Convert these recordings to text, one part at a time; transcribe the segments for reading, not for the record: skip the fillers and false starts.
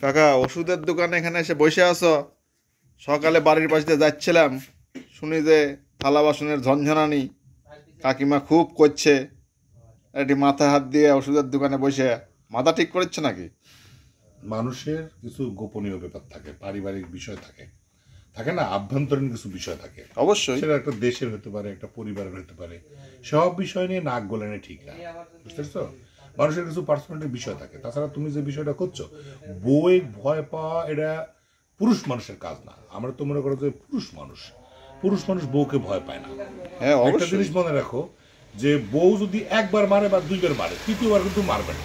কাকা, ওষুধের দোকানে এখানে এসে বসে আছো? সকালে বাড়ির পাশ দিয়ে যাচ্ছিলাম, শুনি যে থালা বাসনের ঝনঝনানি কাকিমা খুব করছে। এটি মাথায় হাত দিয়ে ওষুধের দোকানে বসে মাথা ঠিক করছে নাকি? মানুষের কিছু গোপনীয় ব্যাপার থাকে, পারিবারিক বিষয় থাকে, থাকে না, আভ্যন্তরীণ কিছু বিষয় থাকে। অবশ্যই সেটা একটা দেশের হতে পারে, একটা পরিবারের হতে পারে। সব বিষয় নিয়ে নাক গলানো ঠিক না, বুঝতে পারছো? মানুষের কিছু পার্সোনালিটির বিষয় থাকে। তাছাড়া তুমি যে বিষয়টা করছো, বই ভয় পাওয়া, এটা পুরুষ মানুষের কাজ না। আমরা তো মনে করো যে পুরুষ মানুষ বউকে ভয় পায় না। হ্যাঁ, একটা অবশ্যই। জিনিস মনে রাখো, যে বউ যদি একবার মারে বা দুইবার মারে, তৃতীয়বার কিন্তু মারবে না।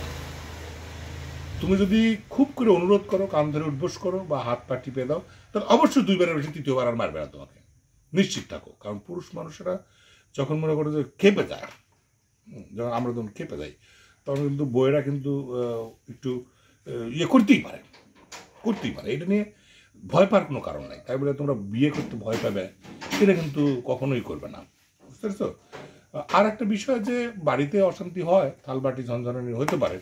তুমি যদি খুব করে অনুরোধ করো, কান ধরে উঠবোস করো বা হাত পা টিপে দাও, তাহলে অবশ্যই দুইবারের বেশি তৃতীয়বার আর মারবে না তোমাকে, নিশ্চিত থাকো। কারণ পুরুষ মানুষেরা যখন মনে করো যে খেপে যায়, যখন আমরা যখন খেপে যাই, তখন কিন্তু বইয়েরা কিন্তু একটু করতেই পারে। এটা নিয়ে ভয় পাওয়ার কোনো কারণ নাই। তাই বলে তোমরা বিয়ে করতে ভয় পাবে, এটা কিন্তু কখনোই করবে না, বুঝতে পারছো? আর একটা বিষয়, যে বাড়িতে অশান্তি হয়, থালবাটি ঝনঝনানি হতে পারে,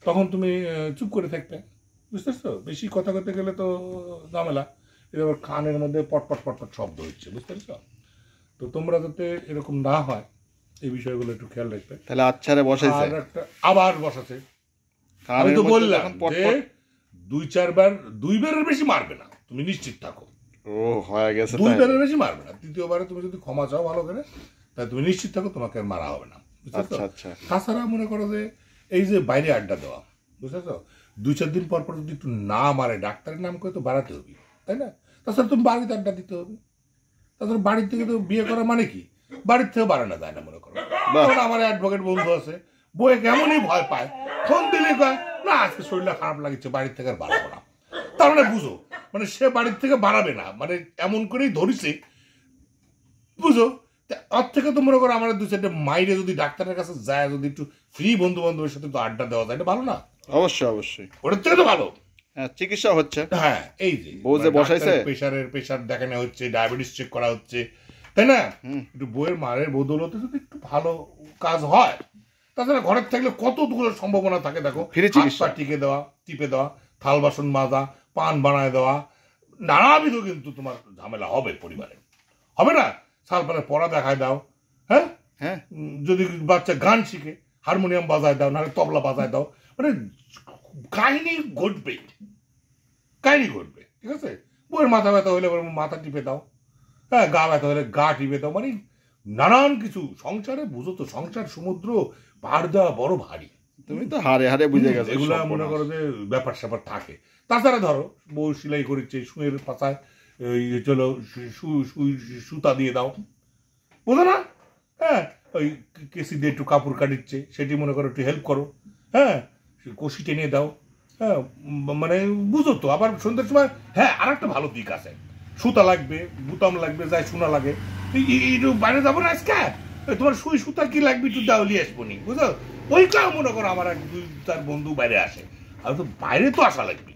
তখন তুমি চুপ করে থাকবে, বুঝতে পারছো? বেশি কথা করতে গেলে তো ঝামেলা। এবার কানের মধ্যে পটপট পটপট শব্দ হচ্ছে, বুঝতে পারছো? তো তোমরা যাতে এরকম না হয়, এই বিষয়গুলো একটু খেয়াল রাখবে। তাহলে আচ্ছারে বসাইছে, আর একটা আবার বসাছে। আমি তো বললাম যে দুইবারের বেশি মারবে না, তুমি নিশ্চিত থাকো। ও হয়ে গেছে, দুইবারের বেশি মারবে না। তৃতীয়বারে তুমি যদি ক্ষমা চাও ভালো করে, তাহলে তুমি নিশ্চিত থাকো তোমাকে আর মারা হবে না, বুঝতে পারছো? তাছাড়া মনে করো যে এই যে বাইরে আড্ডা দেওয়া, বুঝতেছো? 2-4 দিন পর পর যদি একটু না মারে, ডাক্তারের নাম করে তো বাড়াতে হবে, তাই না? তাছাড়া তুমি বাড়িতে আড্ডা দিতে হবে। তাছাড়া বাড়ির থেকে তো বিয়ে করা মানে কি, বাড়ির থেকে বাড়ানো যায় না। মনে করো আমার অ্যাডভোকেট বন্ধু আছে, বইয়ে কেমনই ভয় পায়, ফোন দিলে কয় না আজকে শরীরটা খারাপ লাগছে, বাড়ির থেকে আর বাড়াবো না। তার মানে বুঝো, মানে সে বাড়ির থেকে বাড়াবে না, মানে এমন করেই ধরিছে, বুঝো? তার থেকে তো মনে করো আমার 2-4 মাইরে যদি ডাক্তারের কাছে যায়, যদি একটু ফ্রি বন্ধু বান্ধবের সাথে তো আড্ডা দেওয়া যায়, এটা ভালো না? অবশ্যই ওটার থেকে তো ভালো। হ্যাঁ, চিকিৎসা হচ্ছে। হ্যাঁ, এই যে বউ যে বসাইছে, প্রেশার দেখানো হচ্ছে, ডায়াবেটিস চেক করা হচ্ছে, তাই না? একটু বইয়ের মারের বদৌলতে যদি একটু ভালো কাজ হয়, তাছাড়া ঘরের থাকলে কতগুলো সম্ভাবনা থাকে। দেখো, টিকে দেওয়া, টিপে দেওয়া, থাল বাসন মাজা, পান বানায় দেওয়া, নানাবিধ কিন্তু তোমার ঝামেলা হবে পরিবারে, হবে না? সালপালে পড়া দেখায় দাও, হ্যাঁ, যদি বাচ্চা গান শিখে হারমোনিয়াম বাজায় দাও, নাহলে তবলা বাজায় দাও, মানে কাহিনী ঘটবে, ঠিক আছে? বইয়ের মাথা ব্যথা হলে মাথা টিপে দাও, হ্যাঁ, গা ব্যথা হলে গা টিপে দাও, মানে নানান কিছু। সংসারে বুঝো তো, সংসার সমুদ্র, পাড় দেওয়া বড় ভারী। তুমি তো হারে হারে বুঝে গেছো, এগুলা মনে করো যে ব্যাপার স্যাপার থাকে। তাছাড়া ধরো বউ সেলাই করেছে, সুয়ের পাতায় চলো সুতা দিয়ে দাও, বুঝো না? হ্যাঁ, ওই কেসি দিয়ে একটু কাপড় কাটিচ্ছে, সেটি মনে করো একটু হেল্প করো, হ্যাঁ, কষি টেনে দাও, হ্যাঁ, মানে বুঝো তো। আবার সন্ধ্যার সময়, হ্যাঁ, আর একটা ভালো দিক আছে, সুতা লাগবে, বুতাম লাগবে, যাই শোনা লাগে, একটু বাইরে যাবো না আজকে, তোমার সুতা কি লাগবে একটু দাও, নিয়ে আসবো নি, বুঝো? ওইটাও মনে করো আমার 2-4 বন্ধু বাইরে আসে, আর তো বাইরে তো আসা লাগবে,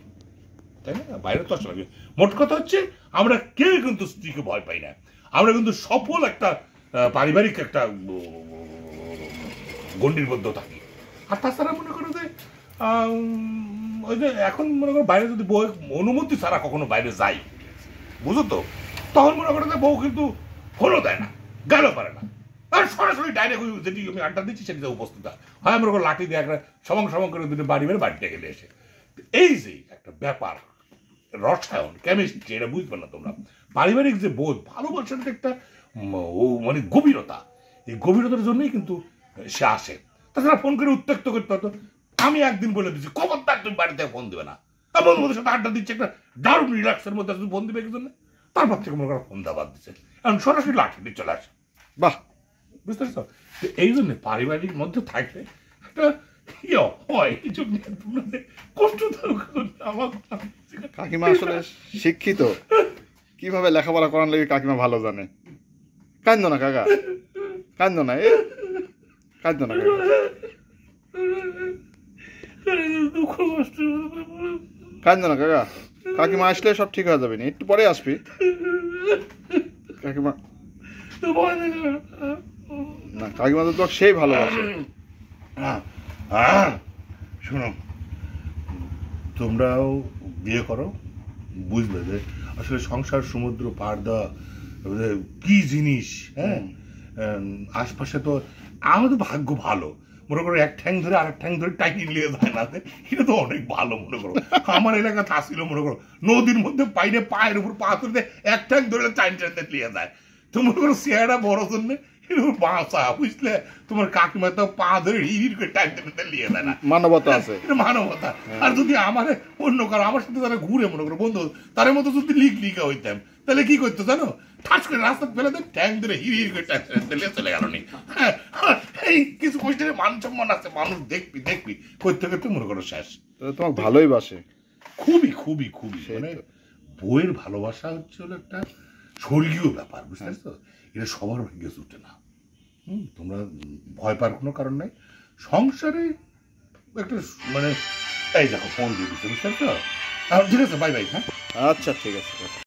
তাই না? বাইরে তো আসা লাগবে। মোট কথা হচ্ছে, আমরা কেউ কিন্তু স্ত্রীকে ভয় পাই না। আমরা কিন্তু সফল একটা পারিবারিক একটা গণ্ডির মধ্যে থাকি। আর তাছাড়া মনে করো যে ওই যে এখন মনে করো বাইরে যদি বউ অনুমতি ছাড়া কখনো বাইরে যাই, বুঝো তো, তখন মনে করো যে বউ কিন্তু ফোনও দেয় না, গেলেও পারে না, আর সরাসরি ডাইরেক্ট যেটি আমি আড্ডা দিচ্ছি সেটিতে উপস্থিত হয়। মনে করো লাঠি দিয়ে একটা সমান করে দুটো বাড়ি মেরে বাড়িতে গেলে এসে, এই যে একটা ব্যাপার, রসায়ন, কেমিস্ট্রি, এটা বুঝবে না তোমরা। পারিবারিক যে বোধ, ভালোবাসার যে একটা মানে গভীরতা, এই গভীরতার জন্যই কিন্তু সে আসে। তাছাড়া ফোন করে উত্ত্যক্ত করতে হতো। আমি একদিন বলে দিচ্ছি, খবরদার তুমি বাড়িতে ফোন দেবে না। বন্ধুদের সাথে আড্ডা দিচ্ছে, একটা দারুণ রিল্যাক্সের মধ্যে ফোন দিবে কি জন্য? তারপর থেকে মনে করো ফোন দেওয়া বাদ দিচ্ছে, এখন সরাসরি লাঠি দিয়ে চলে আসে। বাহ, বুঝতে পারছো? এই জন্য পারিবারিক মধ্যে থাকলে একটা হয়, কিছু কষ্ট। কাকিমা আসলে শিক্ষিত, কিভাবে লেখাপড়া করার লাগে কাকিমা ভালো জানে। কান্দো না কাকা, কান্দো না, কান্দো না কাকা, কান্দো না কাকা। কাকিমা আসলে সব ঠিক হয়ে যাবে, না একটু পরে আসবি কাকিমা। না, কাকিমা তো তোকে সেই ভালোবাসে। শোনো, তোমরাও বিয়ে করো, বুঝবে যে আসলে সংসার সমুদ্র পার দেওয়া কি জিনিস। হ্যাঁ, আশপাশে তো আমাদের ভাগ্য ভালো, মনে করো এক ঠ্যাং ধরে আরেক ঠ্যাং ধরে টাইনি নিয়ে যায় না, এটা তো অনেক ভালো। মনে করো আমার এলাকাতে আসছিল, মনে করো নদীর মধ্যে পাইলে পায়ের উপর পা তুলতে এক ঠ্যাং ধরে টাইন টাইনতে নিয়ে যায়। তো মনে করো চেহারা বড় জন্য বাঁচা, বুঝলে, তোমার কাকিমা তো পা ধরে হিড় করে টাইম টাইনতে নিয়ে যায় না, মানবতা আছে, মানবতা। আর যদি আমার অন্য কারো আমার সাথে তারা ঘুরে, মনে করো বন্ধু তার মতো যদি লিখা হইতাম, তাহলে কি করতো জানো, ঠাস করে রাস্তা ফেলে দেন, ট্যাং ধরে হিড় করে টাইম টাইনতে চলে গেল নি। হ্যাঁ, এই কিছু কোষ্ঠীর মান সম্মান আছে, মানুষ দেখবি দেখবি করতে করতে মনে করো শেষ। তোমাকে ভালোই বাসে, খুবই খুবই খুবই, মানে বইয়ের ভালোবাসা হচ্ছে হলো একটা স্বর্গীয় ব্যাপার, বুঝতে পারছো? এটা সবার ভাগ্যে জুটে না। তোমরা ভয় পাওয়ার কোনো কারণ নাই। সংসারে একটা মানে এই দেখো ফোন দিয়ে দিচ্ছে, বুঝতে পারছো? ঠিক আছে, বাই বাই। হ্যাঁ, আচ্ছা ঠিক আছে।